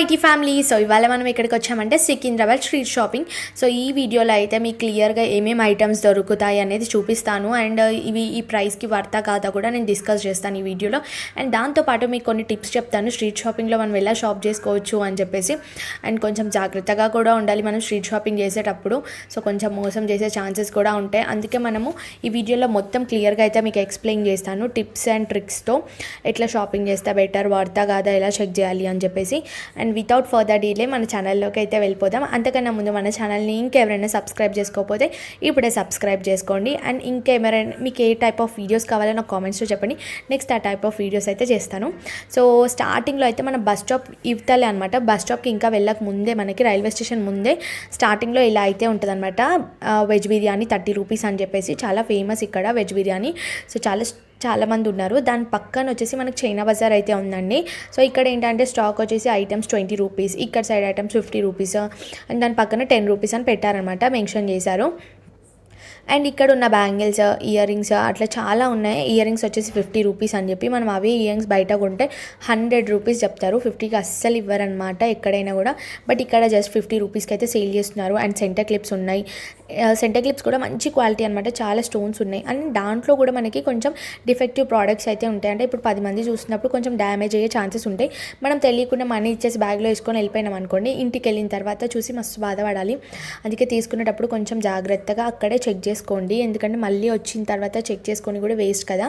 IT family. So ఇవాళ మనం ఎక్కడికి వచ్చామంటే సికింద్రాబాద్ స్ట్రీట్ షాపింగ్. సో ఈ వీడియోలో అయితే మీకు క్లియర్గా ఏమేమి ఐటమ్స్ దొరుకుతాయి అనేది చూపిస్తాను. అండ్ ఇవి ఈ ప్రైస్కి వర్తా కాదా కూడా నేను డిస్కస్ చేస్తాను ఈ వీడియోలో. అండ్ దాంతోపాటు మీకు కొన్ని టిప్స్ చెప్తాను స్ట్రీట్ షాపింగ్లో మనం ఎలా షాప్ చేసుకోవచ్చు అని చెప్పేసి. అండ్ కొంచెం జాగ్రత్తగా కూడా ఉండాలి మనం స్ట్రీట్ షాపింగ్ చేసేటప్పుడు. సో కొంచెం మోసం చేసే ఛాన్సెస్ కూడా ఉంటాయి. అందుకే మనము ఈ వీడియోలో మొత్తం క్లియర్గా అయితే మీకు ఎక్స్ప్లెయిన్ చేస్తాను టిప్స్ అండ్ ట్రిక్స్తో ఎట్లా షాపింగ్ చేస్తే బెటర్, వర్తా కాదా, ఎలా చెక్ చేయాలి అని చెప్పేసి. అండ్ వితౌట్ ఫర్దర్ డిలే మన ఛానల్లోకి అయితే వెళ్ళిపోదాం. అంతకన్నా ముందు మన ఛానల్ని ఇంకెవరైనా సబ్స్క్రైబ్ చేసుకోకపోతే ఇప్పుడే సబ్స్క్రైబ్ చేసుకోండి. అండ్ ఇంకెవరైనా మీకు ఏ టైప్ ఆఫ్ వీడియోస్ కావాలో నాకు కామెంట్స్లో చెప్పండి. నెక్స్ట్ ఆ టైప్ ఆఫ్ వీడియోస్ అయితే చేస్తాను. సో స్టార్టింగ్లో అయితే మన బస్ స్టాప్ ఇవ్తాలే అనమాట. బస్ స్టాప్కి ఇంకా వెళ్ళక ముందే మనకి రైల్వే స్టేషన్ ముందే స్టార్టింగ్లో ఇలా అయితే ఉంటుంది అనమాట. వెజ్ బిర్యానీ 30 రూపీస్ అని చెప్పేసి చాలా ఫేమస్ ఇక్కడ వెజ్ బిర్యానీ. సో చాలామంది ఉన్నారు. దాని పక్కన వచ్చేసి మనకు చైనా బజార్ అయితే ఉందండి. సో ఇక్కడ ఏంటంటే స్టాక్ వచ్చేసి ఐటమ్స్ 20 రూపీస్, ఇక్కడ సైడ్ ఐటమ్స్ 50 రూపీస్, అండ్ దాని పక్కన 10 రూపీస్ అని పెట్టారనమాట, మెన్షన్ చేశారు. అండ్ ఇక్కడ ఉన్న బ్యాంగిల్స్, ఇయర్ రింగ్స్ అట్లా చాలా ఉన్నాయి. ఇయర్ రింగ్స్ వచ్చేసి 50 రూపీస్ అని చెప్పి మనం అవే ఇయర్ రింగ్స్ బయట కొంటే 100 రూపీస్ చెప్తారు. 50కి అస్సలు ఇవ్వరనమాట ఎక్కడైనా కూడా. బట్ ఇక్కడ జస్ట్ 50 రూపీస్కి అయితే సేల్ చేస్తున్నారు. అండ్ సెంటర్ క్లిప్స్ ఉన్నాయి. సెంటర్ క్లిప్స్ కూడా మంచి క్వాలిటీ అనమాట, చాలా స్టోన్స్ ఉన్నాయి. అండ్ దాంట్లో కూడా మనకి కొంచెం డిఫెక్టివ్ ప్రోడక్ట్స్ అయితే ఉంటాయి. అంటే ఇప్పుడు 10 మంది చూసినప్పుడు కొంచెం డ్యామేజ్ అయ్యే ఛాన్సెస్ ఉంటాయి. మనం తెలియకుండా మనీ ఇచ్చేసి బ్యాగ్లో వేసుకొని వెళ్ళిపోయినాం అనుకోండి, ఇంటికి వెళ్ళిన తర్వాత చూసి మస్తు బాధపడాలి. అందుకే తీసుకునేటప్పుడు కొంచెం జాగ్రత్తగా అక్కడే చెక్ చేసుకోండి. ఎందుకంటే మళ్ళీ వచ్చిన తర్వాత చెక్ చేసుకొని కూడా వేస్ట్ కదా.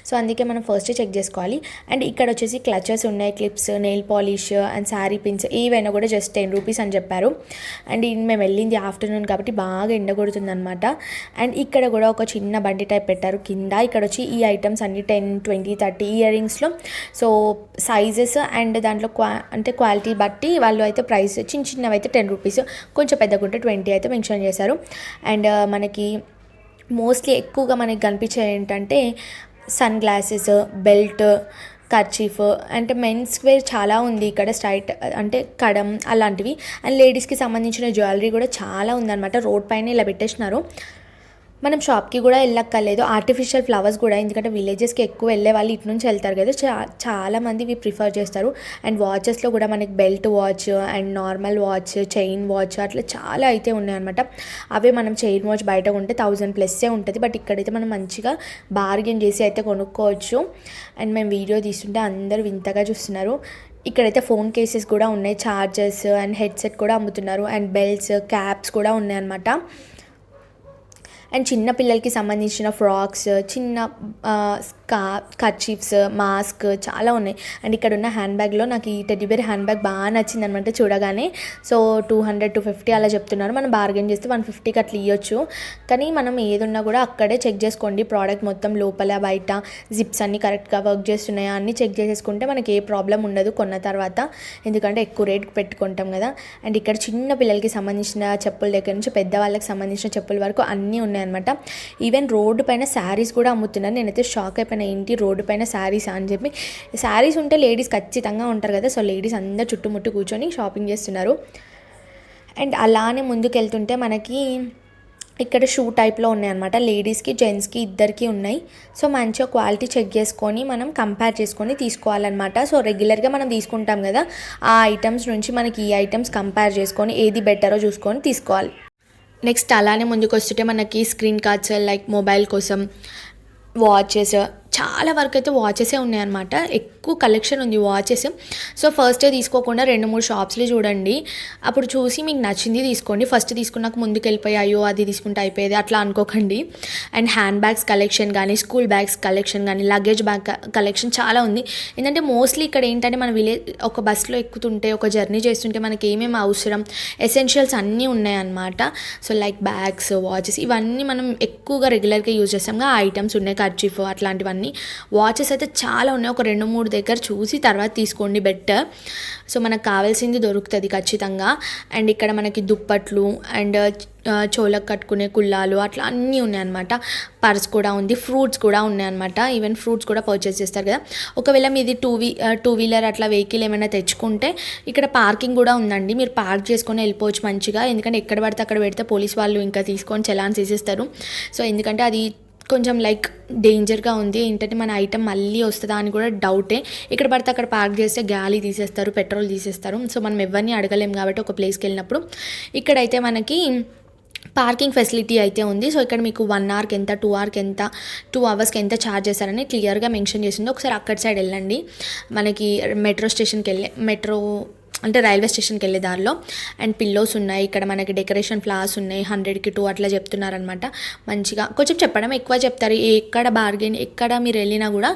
సో అందుకే మనం ఫస్ట్ చెక్ చేసుకోవాలి. అండ్ ఇక్కడ వచ్చేసి క్లచెస్ ఉన్నాయి, clips, nail polish and sari pins ఏవైనా కూడా జస్ట్ 10 రూపీస్ అని చెప్పారు. అండ్ మేము వెళ్ళింది ఆఫ్టర్నూన్ కాబట్టి బాగా ఎండగొడుతుంది అనమాట. అండ్ ఇక్కడ కూడా ఒక చిన్న బండి టైప్ పెట్టారు కింద. ఇక్కడ వచ్చి ఈ ఐటమ్స్ అన్ని 10, 20, 30 ఇయర్ రింగ్స్లో సో సైజెస్ అండ్ దాంట్లో అంటే క్వాలిటీ బట్టి వాళ్ళు అయితే ప్రైస్ చిన్నవి అయితే 10 రూపీస్, కొంచెం పెద్దగా ఉంటే 20 అయితే మెన్షన్ చేశారు. అండ్ మనకి మోస్ట్లీ ఎక్కువగా మనకి కనిపించే ఏంటంటే సన్ గ్లాసెస్, బెల్ట్, కర్చీఫ్, అంటే మెన్స్ వేర్ చాలా ఉంది ఇక్కడ, స్ట్రైట్ అంటే కడం అలాంటివి. అండ్ లేడీస్కి సంబంధించిన జ్యువెలరీ కూడా చాలా ఉందన్నమాట. రోడ్ పైన ఇలా పెట్టేసినారు. మనం షాప్కి కూడా వెళ్ళక్కర్లేదు. ఆర్టిఫిషియల్ ఫ్లవర్స్ కూడా, ఎందుకంటే విలేజెస్కి ఎక్కువ వెళ్ళే వాళ్ళు ఇటు నుంచి వెళ్తారు కదా, చాలామంది ఇవి ప్రిఫర్ చేస్తారు. అండ్ వాచెస్లో కూడా మనకి belt watch and normal watch, chain watch అట్లా చాలా అయితే ఉన్నాయన్నమాట. అవే మనం చైన్ వాచ్ బయట కొంటే 1000+ ఉంటుంది. బట్ ఇక్కడైతే మనం మంచిగా బార్గెన్ చేసి అయితే కొనుక్కోవచ్చు. అండ్ మేము వీడియో తీస్తుంటే అందరూ వింతగా చూస్తున్నారు. ఇక్కడైతే ఫోన్ కేసెస్ కూడా ఉన్నాయి, ఛార్జర్స్ అండ్ హెడ్సెట్ కూడా అమ్ముతున్నారు. అండ్ బెల్ట్స్, క్యాప్స్ కూడా ఉన్నాయన్నమాట. అండ్ చిన్న పిల్లలకి సంబంధించిన ఫ్రాక్స్, చిన్న కర్చీఫ్స్, మాస్క్ చాలా ఉన్నాయి. అండ్ ఇక్కడ ఉన్న హ్యాండ్ బ్యాగ్లో నాకు ఈ టెడ్డీబేర్ హ్యాండ్ బ్యాగ్ బాగా నచ్చింది అనమాట చూడగానే. సో 200, 250 అలా చెప్తున్నారు. మనం బార్గెన్ చేస్తే 150కి అట్లా ఇవ్వచ్చు. కానీ మనం ఏదున్నా కూడా అక్కడే చెక్ చేసుకోండి. ప్రోడక్ట్ మొత్తం లోపల బయట జిప్స్ అన్నీ కరెక్ట్గా వర్క్ చేస్తున్నాయా అన్నీ చెక్ చేసేసుకుంటే మనకి ఏ ప్రాబ్లం ఉండదు కొన్న తర్వాత, ఎందుకంటే ఎక్కువ రేట్ పెట్టుకుంటాం కదా. అండ్ ఇక్కడ చిన్న పిల్లలకి సంబంధించిన చెప్పుల దగ్గర నుంచి పెద్దవాళ్ళకి సంబంధించిన చెప్పుల వరకు అన్నీ ఉన్నాయి అనమాట. ఈవెన్ రోడ్డు పైన శారీస్ కూడా అమ్ముతున్నారు. నేనైతే షాక్ అయిపోయిన, ఏంటి రోడ్డు పైన శారీస్ అని చెప్పి. శారీస్ ఉంటే లేడీస్ ఖచ్చితంగా ఉంటారు కదా. సో లేడీస్ అందరు చుట్టుముట్టు కూర్చొని షాపింగ్ చేస్తున్నారు. అండ్ అలానే ముందుకు వెళ్తుంటే మనకి ఇక్కడ షూ టైప్లో ఉన్నాయన్నమాట. లేడీస్కి, జెంట్స్కి ఇద్దరికి ఉన్నాయి. సో మంచిగా క్వాలిటీ చెక్ చేసుకొని మనం కంపేర్ చేసుకొని తీసుకోవాలన్నమాట. సో రెగ్యులర్గా మనం తీసుకుంటాం కదా, ఆ ఐటమ్స్ నుంచి మనకి ఈ ఐటమ్స్ కంపేర్ చేసుకొని ఏది బెటరో చూసుకొని తీసుకోవాలి. నెక్స్ట్ అలానే ముందుకు వస్తుంటే మనకి స్క్రీన్ కార్డ్స్, లైక్ మొబైల్ కోసం వాచెస్, చాలా వరకు అయితే వాచెసే ఉన్నాయన్నమాట. ఎక్కువ కలెక్షన్ ఉంది వాచెస్. సో ఫస్టే తీసుకోకుండా 2-3 షాప్స్లో చూడండి. అప్పుడు చూసి మీకు నచ్చింది తీసుకోండి. ఫస్ట్ తీసుకున్నాక ముందుకు వెళ్ళిపోయాయో అది తీసుకుంటే అయిపోయేది అట్లా అనుకోకండి. అండ్ హ్యాండ్ బ్యాగ్స్ కలెక్షన్ కానీ, స్కూల్ బ్యాగ్స్ కలెక్షన్ కానీ, లగేజ్ బ్యాగ్ కలెక్షన్ చాలా ఉంది. ఏంటంటే మోస్ట్లీ ఇక్కడ ఏంటంటే మన ఒక బస్సులో ఎక్కుతుంటే, ఒక జర్నీ చేస్తుంటే మనకి ఏమేమి అవసరం, ఎసెన్షియల్స్ అన్నీ ఉన్నాయన్నమాట. సో లైక్ బ్యాగ్స్, వాచెస్ ఇవన్నీ మనం ఎక్కువగా రెగ్యులర్గా యూజ్ చేస్తాం. ఆ ఐటమ్స్ ఉన్నాయి, కర్చీఫ్ అట్లాంటివన్నీ. వాచెస్ అయితే చాలా ఉన్నాయి. ఒక 2-3 దగ్గర చూసి తర్వాత తీసుకోండి బెటర్. సో మనకు కావాల్సింది దొరుకుతుంది ఖచ్చితంగా. అండ్ ఇక్కడ మనకి దుప్పట్లు అండ్ చోలకు కట్టుకునే కుల్లాలు అట్లా అన్నీ ఉన్నాయన్నమాట. పర్స్ కూడా ఉంది, ఫ్రూట్స్ కూడా ఉన్నాయన్నమాట. ఈవెన్ ఫ్రూట్స్ కూడా పర్చేస్ చేస్తారు కదా. ఒకవేళ మీది టూ వీలర్ అట్లా వెహికల్ ఏమైనా తెచ్చుకుంటే ఇక్కడ పార్కింగ్ కూడా ఉందండి. మీరు పార్క్ చేసుకొని వెళ్ళిపోవచ్చు మంచిగా. ఎందుకంటే ఎక్కడ పడితే అక్కడ పెడితే పోలీస్ వాళ్ళు ఇంకా తీసుకొని చలాన్స్ వేసేస్తారు. సో ఎందుకంటే అది కొంచెం లైక్ డేంజర్గా ఉంది. ఏంటంటే మన ఐటమ్ మళ్ళీ వస్తుందా అని కూడా డౌటే. ఇక్కడ పడితే అక్కడ పార్క్ చేస్తే గాలి తీసేస్తారు, పెట్రోల్ తీసేస్తారు. సో మనం ఎవరిని అడగలేం కాబట్టి ఒక ప్లేస్కి వెళ్ళినప్పుడు ఇక్కడైతే మనకి పార్కింగ్ ఫెసిలిటీ అయితే ఉంది. సో ఇక్కడ మీకు 1 అవర్కి ఎంత, 2 అవర్కి ఎంత, 2 అవర్స్కి ఎంత ఛార్జ్ చేస్తారని క్లియర్గా మెన్షన్ చేసింది. ఒకసారి అక్కడ సైడ్ వెళ్ళండి. మనకి మెట్రో అంటే రైల్వే స్టేషన్కి వెళ్ళే దారిలో. అండ్ పిల్లోస్ ఉన్నాయి, ఇక్కడ మనకి డెకరేషన్ ఫ్లవర్స్ ఉన్నాయి. 100కి 2 అట్లా చెప్తున్నారనమాట. మంచిగా కొంచెం చెప్పడం ఎక్కువ చెప్తారు. ఎక్కడ మీరు వెళ్ళినా కూడా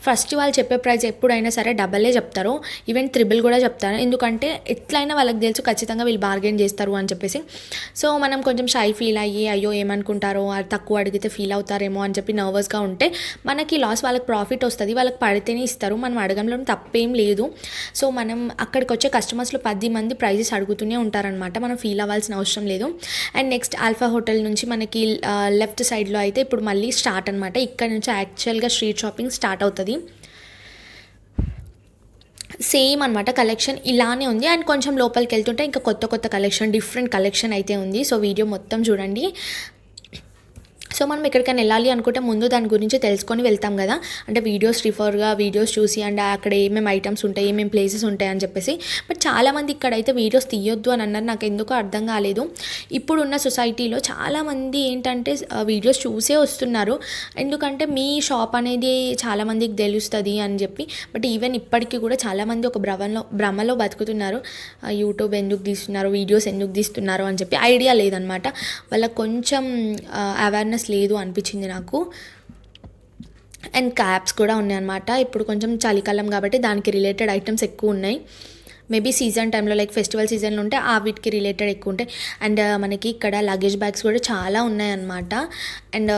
ఫస్ట్ వాళ్ళు చెప్పే ప్రైస్ ఎప్పుడైనా సరే డబలే చెప్తారు, ఈవెన్ త్రిబుల్ కూడా చెప్తారు. ఎందుకంటే ఎట్లయినా వాళ్ళకి తెలుసు ఖచ్చితంగా వీళ్ళు బార్గెన్ చేస్తారు అని చెప్పేసి. సో మనం కొంచెం షై ఫీల్ అయ్యి అయ్యో ఏమనుకుంటారో, తక్కువ అడిగితే ఫీల్ అవుతారేమో అని చెప్పి నర్వస్గా ఉంటే మనకి లాస్, వాళ్ళకి ప్రాఫిట్ వస్తుంది, వాళ్ళకి పడితేనే ఇస్తారు. మనం అడగంలో తప్పేం లేదు. సో మనం అక్కడికి వచ్చే కస్టమర్స్లో 10 మంది ప్రైజెస్ అడుగుతూనే ఉంటారనమాట. మనం ఫీల్ అవ్వాల్సిన అవసరం లేదు. అండ్ నెక్స్ట్ ఆల్ఫా హోటల్ నుంచి మనకి లెఫ్ట్ సైడ్లో అయితే ఇప్పుడు మళ్ళీ స్టార్ట్ అనమాట. ఇక్కడ నుంచి యాక్చువల్గా స్ట్రీట్ షాపింగ్ స్టార్ట్ అవుతుంది. సేమ్ అనమాట, కలెక్షన్ ఇలానే ఉంది. అండ్ కొంచెం లోపలికి వెళ్తుంటే ఇంకా కొత్త కలెక్షన్, డిఫరెంట్ కలెక్షన్ అయితే ఉంది. సో వీడియో మొత్తం చూడండి. సో మనం ఎక్కడికైనా వెళ్ళాలి అనుకుంటే ముందు దాని గురించి తెలుసుకొని వెళ్తాం కదా, అంటే వీడియోస్ చూసి అండ్ అక్కడ ఏమేమి ఐటమ్స్ ఉంటాయి, ఏమేమి ప్లేసెస్ ఉంటాయి అని చెప్పేసి. బట్ చాలామంది ఇక్కడైతే వీడియోస్ తీయొద్దు అని అన్నారు. నాకు ఎందుకో అర్థం కాలేదు. ఇప్పుడున్న సొసైటీలో చాలామంది ఏంటంటే వీడియోస్ చూసే వస్తున్నారు, ఎందుకంటే మీ షాప్ అనేది చాలామందికి తెలుస్తుంది అని చెప్పి. బట్ ఈవెన్ ఇప్పటికీ కూడా చాలామంది ఒక భ్రమలో బతుకుతున్నారు. యూట్యూబ్ ఎందుకు తీస్తున్నారు, వీడియోస్ ఎందుకు తీస్తున్నారు అని చెప్పి ఐడియా లేదనమాట. వాళ్ళకి కొంచెం అవేర్నెస్ లేదు అనిపించింది నాకు. అండ్ క్యాప్స్ కూడా ఉన్నాయన్నమాట. ఇప్పుడు కొంచెం చలికాలం కాబట్టి దానికి రిలేటెడ్ ఐటమ్స్ ఎక్కువ ఉన్నాయి. మేబీ సీజన్ టైంలో లైక్ ఫెస్టివల్ సీజన్లో ఉంటే ఆ వీటికి రిలేటెడ్ ఎక్కువ ఉంటాయి. అండ్ మనకి ఇక్కడ లగేజ్ బ్యాగ్స్ కూడా చాలా ఉన్నాయన్నమాట. అండ్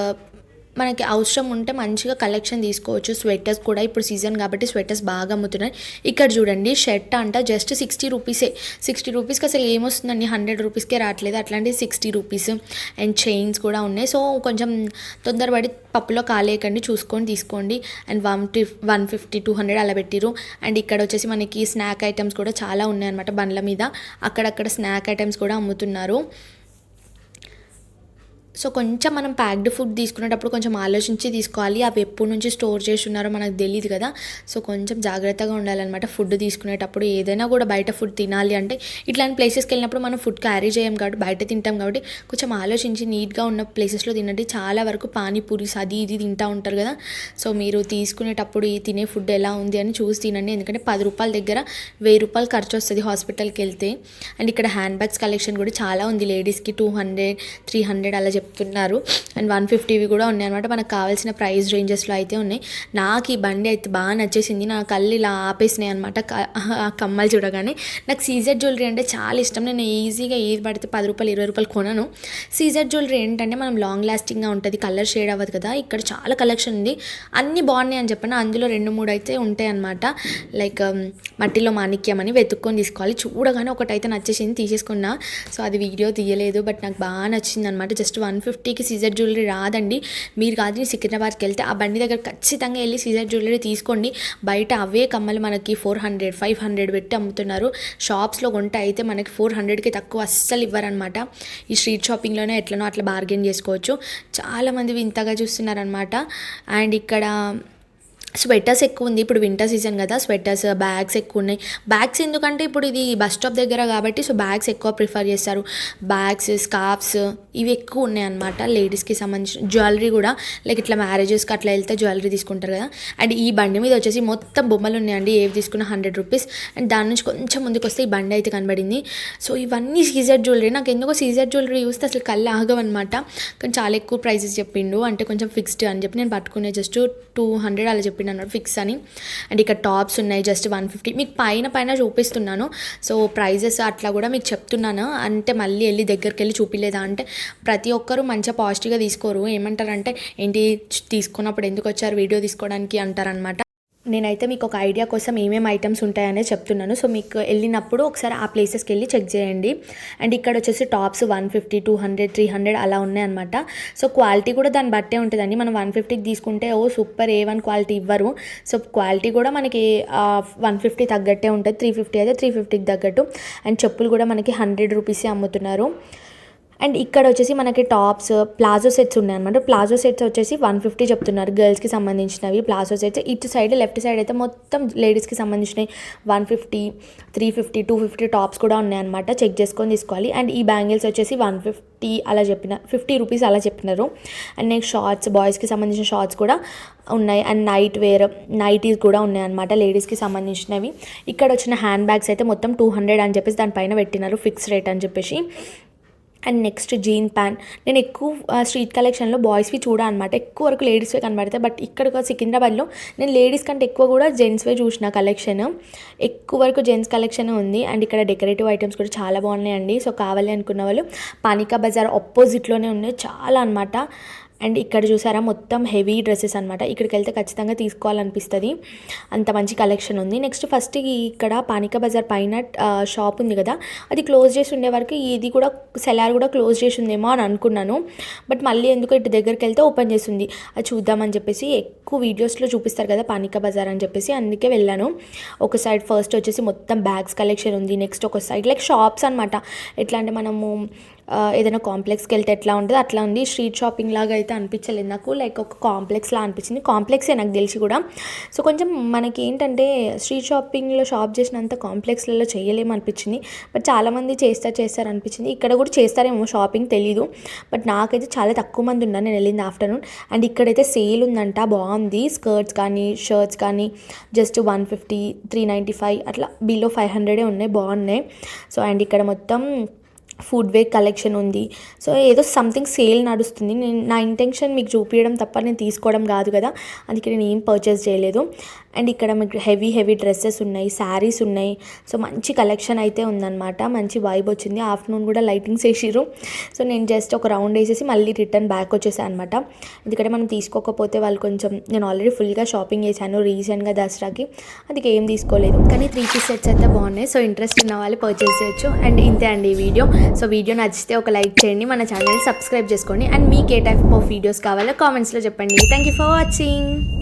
మనకి అవసరం ఉంటే మంచిగా కలెక్షన్ తీసుకోవచ్చు. స్వెటర్స్ కూడా ఇప్పుడు సీజన్ కాబట్టి స్వెటర్స్ బాగా అమ్ముతున్నాయి. ఇక్కడ చూడండి, షర్ట్ అంట జస్ట్ 60 రూపీసే. 60 రూపీస్కి అసలు ఏమొస్తుందండి, 100 రూపీస్కే రావట్లేదు. అట్లాంటిది 60 రూపీస్. అండ్ చైన్స్ కూడా ఉన్నాయి. సో కొంచెం తొందరపడి పప్పులో కాలేయకండి, చూసుకొని తీసుకోండి. అండ్ 150, 200 అలా పెట్టిరు. అండ్ ఇక్కడ వచ్చేసి మనకి స్నాక్ ఐటమ్స్ కూడా చాలా ఉన్నాయన్నమాట. బండ్ల మీద అక్కడక్కడ స్నాక్ ఐటమ్స్ కూడా అమ్ముతున్నారు. సో కొంచెం మనం ప్యాక్డ్ ఫుడ్ తీసుకునేటప్పుడు కొంచెం ఆలోచించి తీసుకోవాలి. అవి ఎప్పటి నుంచి స్టోర్ చేసి ఉన్నారో మనకు తెలియదు కదా. సో కొంచెం జాగ్రత్తగా ఉండాలన్నమాట ఫుడ్ తీసుకునేటప్పుడు. ఏదైనా కూడా బయట ఫుడ్ తినాలి అంటే ఇట్లాంటి ప్లేసెస్కి వెళ్ళినప్పుడు మనం ఫుడ్ క్యారీ చేయం కాబట్టి బయట తింటాం కాబట్టి కొంచెం ఆలోచించి నీట్గా ఉన్న ప్లేసెస్లో తినండి. చాలా వరకు పానీపూరీస్ అది ఇది తింటూ ఉంటారు కదా. సో మీరు తీసుకునేటప్పుడు ఈ తినే ఫుడ్ ఎలా ఉంది అని చూసి తినండి. ఎందుకంటే 10 రూపాయల దగ్గర 1000 రూపాయలు ఖర్చు వస్తుంది హాస్పిటల్కి వెళ్తే. అండ్ ఇక్కడ హ్యాండ్ బ్యాగ్స్ కలెక్షన్ కూడా చాలా ఉంది. లేడీస్కి 200, 300 అలా చెప్తున్నారు. అండ్ 150 కూడా ఉన్నాయి అనమాట. మనకు కావాల్సిన ప్రైస్ రేంజెస్లో అయితే ఉన్నాయి. నాకు ఈ బండి అయితే బాగా నచ్చేసింది. నా కళ్ళు ఇలా ఆపేసినాయి అనమాట ఆ కమ్మలు చూడగానే. నాకు సీజెడ్ జ్యువెలరీ అంటే చాలా ఇష్టం. నేను ఈజీగా ఏది పడితే 10 రూపాయలు 20 రూపాయలు కొనను. సీజెడ్ జ్యువెలరీ ఏంటంటే మనం లాంగ్ లాస్టింగ్గా ఉంటుంది, కలర్ షేడ్ అవ్వదు కదా. ఇక్కడ చాలా కలెక్షన్ ఉంది, అన్నీ బాగున్నాయి అని చెప్పాను. అందులో 2-3 అయితే ఉంటాయి అనమాట. లైక్ మట్టిలో మాణిక్యం అని వెతుక్కొని తీసుకోవాలి. చూడగానే ఒకటైతే నచ్చేసింది, తీసేసుకున్నా. సో అది వీడియో తీయలేదు, బట్ నాకు బాగా నచ్చింది అనమాట. జస్ట్ 150కి సీజర్ జ్యువెలరీ రాదండి. మీరు కాదు సికింద్రాబాద్కి వెళ్తే ఆ బండి దగ్గర ఖచ్చితంగా వెళ్ళి సీజర్ జ్యువెలరీ తీసుకోండి. బయట అవే కమ్మలు మనకి 400, 500 పెట్టి అమ్ముతున్నారు. షాప్స్లో కొంటే అయితే మనకి 400కి తక్కువ అస్సలు ఇవ్వరనమాట. ఈ స్ట్రీట్ షాపింగ్లోనే ఎట్లనో అట్లా బార్గెన్ చేసుకోవచ్చు. చాలామంది వింతగా చూస్తున్నారనమాట. అండ్ ఇక్కడ స్వెటర్స్ ఎక్కువ ఉంది. ఇప్పుడు వింటర్ సీజన్ కదా, స్వెటర్స్, బ్యాగ్స్ ఎక్కువ ఉన్నాయి. బ్యాగ్స్ ఎందుకంటే ఇప్పుడు ఇది బస్ స్టాప్ దగ్గర కాబట్టి సో బ్యాగ్స్ ఎక్కువ ప్రిఫర్ చేస్తారు. బ్యాగ్స్, స్కార్ఫ్స్ ఇవి ఎక్కువ ఉన్నాయి అనమాట. లేడీస్కి సంబంధించిన జ్యువెలరీ కూడా లైక్ ఇట్లా మ్యారేజెస్కి అట్లా వెళ్తే జ్యువెలరీ తీసుకుంటారు కదా. అండ్ ఈ బండి మీద వచ్చేసి మొత్తం బొమ్మలు ఉన్నాయండి. ఏవి తీసుకున్న 100 రూపీస్. అండ్ దాని నుంచి కొంచెం ముందుకు వస్తే ఈ బండి అయితే కనబడింది. సో ఇవన్నీ సీజర్ జ్యువెలరీ. నాకు ఎందుకో సీజర్ జ్యువెలరీ చూస్తే అసలు కళ్ళు ఆగవన్నమాట. కానీ చాలా ఎక్కువ ప్రైజెస్ చెప్పిండు, అంటే కొంచెం ఫిక్స్డ్ అని చెప్పి నేను పట్టుకునే జస్ట్ 200 అలా చెప్పి అన్నాడు ఫిక్స్ అని. అండ్ ఇక్కడ టాప్స్ ఉన్నాయి జస్ట్ 150. మీకు పైన చూపిస్తున్నాను. సో ప్రైజెస్ అట్లా కూడా మీకు చెప్తున్నాను. అంటే మళ్ళీ వెళ్ళి దగ్గరికి వెళ్ళి చూపిలేదా అంటే ప్రతి ఒక్కరూ మంచిగా పాజిటివ్గా తీసుకోరు. ఏమంటారంటే ఏంటి తీసుకున్నప్పుడు ఎందుకు వచ్చారు వీడియో తీసుకోవడానికి అంటారనమాట. నేనైతే మీకు ఒక ఐడియా కోసం ఏమేమి ఐటమ్స్ ఉంటాయనే చెప్తున్నాను. సో మీకు వెళ్ళినప్పుడు ఒకసారి ఆ ప్లేసెస్కి వెళ్ళి చెక్ చేయండి. అండ్ ఇక్కడ వచ్చేసి టాప్స్ 150, 200, 300 అలా ఉన్నాయన్నమాట. సో క్వాలిటీ కూడా దాన్ని బట్టే ఉంటుందండి. మనం 150కి తీసుకుంటే సూపర్ A1 క్వాలిటీ ఇవ్వరు. సో క్వాలిటీ కూడా మనకి 150 తగ్గట్టే ఉంటుంది. 350 అయితే 350కి తగ్గట్టు. అండ్ చెప్పులు కూడా మనకి 100 రూపీసే అమ్ముతున్నారు. అండ్ ఇక్కడ వచ్చేసి మనకి టాప్స్ ప్లాజో సెట్స్ ఉన్నాయన్నమాట. ప్లాజో సెట్స్ వచ్చేసి 150 చెప్తున్నారు గర్ల్స్కి సంబంధించినవి ప్లాజో సెట్స్. ఇటు సైడ్ లెఫ్ట్ సైడ్ అయితే మొత్తం లేడీస్కి సంబంధించినవి 150, 350, 250 టాప్స్ కూడా ఉన్నాయన్నమాట. చెక్ చేసుకొని తీసుకోవాలి. అండ్ ఈ బ్యాంగిల్స్ వచ్చేసి 150 అలా చెప్పిన 50 రూపీస్ అలా చెప్పినారు. అండ్ నెక్స్ట్ షార్ట్స్ బాయ్స్కి సంబంధించిన షార్ట్స్ కూడా ఉన్నాయి. అండ్ నైట్ వేర్ నైటీస్ కూడా ఉన్నాయన్నమాట లేడీస్కి సంబంధించినవి. ఇక్కడ వచ్చిన హ్యాండ్ బ్యాగ్స్ అయితే మొత్తం 200 అని చెప్పేసి దానిపైన పెట్టినారు ఫిక్స్ రేట్ అని చెప్పేసి. And next jean pant. నేను ఎక్కువ స్ట్రీట్ కలెక్షన్లో బాయ్స్వి అనమాట, ఎక్కువ వరకు లేడీస్వే కనబడతాయి. బట్ ఇక్కడ సికింద్రాబాద్లో నేను లేడీస్ కంటే ఎక్కువ కూడా జెంట్స్వే చూసిన కలెక్షన్, ఎక్కువ వరకు జెంట్స్ కలెక్షన్ ఉంది. అండ్ ఇక్కడ డెకరేటివ్ ఐటమ్స్ కూడా చాలా బాగున్నాయండి. సో కావాలి అనుకున్న వాళ్ళు పానికా బజార్ ఆపోజిట్లోనే ఉన్నాయి చాలా అనమాట. అండ్ ఇక్కడ చూసారా మొత్తం హెవీ డ్రెస్సెస్ అనమాట. ఇక్కడికి వెళ్తే ఖచ్చితంగా తీసుకోవాలనిపిస్తుంది, అంత మంచి కలెక్షన్ ఉంది. నెక్స్ట్ ఫస్ట్ ఇక్కడ పానికా బజార్ పైన షాప్ ఉంది కదా, అది క్లోజ్ చేసి ఉండే వరకు ఇది కూడా సెలార్ కూడా క్లోజ్ చేసి ఉందేమో అని అనుకున్నాను. బట్ మళ్ళీ ఎందుకు ఇటు దగ్గరికి వెళ్తే ఓపెన్ చేసింది, అది చూద్దామని చెప్పేసి. ఎక్కువ వీడియోస్లో చూపిస్తారు కదా పానికా బజార్ అని చెప్పేసి, అందుకే వెళ్ళాను. ఒక సైడ్ ఫస్ట్ వచ్చేసి మొత్తం బ్యాగ్స్ కలెక్షన్ ఉంది. నెక్స్ట్ ఒక సైడ్ లైక్ షాప్స్ అనమాట. ఎట్లా అంటే మనము ఏదైనా కాంప్లెక్స్కి వెళ్తే ఎట్లా ఉంటుంది అట్లా ఉంది. స్ట్రీట్ షాపింగ్ లాగా అయితే అనిపించలేదు నాకు, లైక్ ఒక కాంప్లెక్స్లా అనిపించింది. కాంప్లెక్సే నాకు తెలిసి కూడా. సో కొంచెం మనకి ఏంటంటే స్ట్రీట్ షాపింగ్లో షాప్ చేసినంత కాంప్లెక్స్లలో చేయలేము అనిపించింది. బట్ చాలామంది చేస్తారు అనిపించింది. ఇక్కడ కూడా చేస్తారేమో షాపింగ్, తెలీదు. బట్ నాకైతే చాలా తక్కువ మంది ఉన్నారు నేను వెళ్ళింది ఆఫ్టర్నూన్. అండ్ ఇక్కడైతే సేల్ ఉందంట, బాగుంది. స్కర్ట్స్ కానీ షర్ట్స్ కానీ జస్ట్ 150, 395 అట్లా బిలో 500 ఉన్నాయి, బాగున్నాయి. సో అండ్ ఇక్కడ మొత్తం ఫుడ్వేర్ కలెక్షన్ ఉంది. సో ఏదో సంథింగ్ సేల్ నడుస్తుంది. నా ఇంటెన్షన్ మీకు చూపించడం తప్ప నేను తీసుకోవడం కాదు కదా, అందుకే నేను ఏం పర్చేస్ చేయలేదు. అండ్ ఇక్కడ మీకు హెవీ డ్రెస్సెస్ ఉన్నాయి, శారీస్ ఉన్నాయి. సో మంచి కలెక్షన్ అయితే ఉందన్నమాట, మంచి వైబ్ వచ్చింది. ఆఫ్టర్నూన్ కూడా లైటింగ్స్ వేసిర్రు. సో నేను జస్ట్ ఒక రౌండ్ వేసేసి మళ్ళీ రిటర్న్ బ్యాక్ వచ్చేసాను అనమాట. ఎందుకంటే మనం తీసుకోకపోతే వాళ్ళు కొంచెం, నేను ఆల్రెడీ ఫుల్గా షాపింగ్ చేశాను రీసెంట్గా దసరాకి, అందుకే ఏం తీసుకోలేదు. కానీ 3 పీస్ సెట్స్ అయితే బాగున్నాయి. సో ఇంట్రెస్ట్ ఉన్న వాళ్ళు పర్చేస్ చేయొచ్చు. అండ్ ఇంతే అండి ఈ వీడియో. సో వీడియో నచ్చితే ఒక లైక్ చేయండి, మన ఛానల్ని సబ్స్క్రైబ్ చేసుకోండి. అండ్ మీకు ఏ టైప్ ఆఫ్ వీడియోస్ కావాలో కామెంట్స్లో చెప్పండి. Thank you for watching.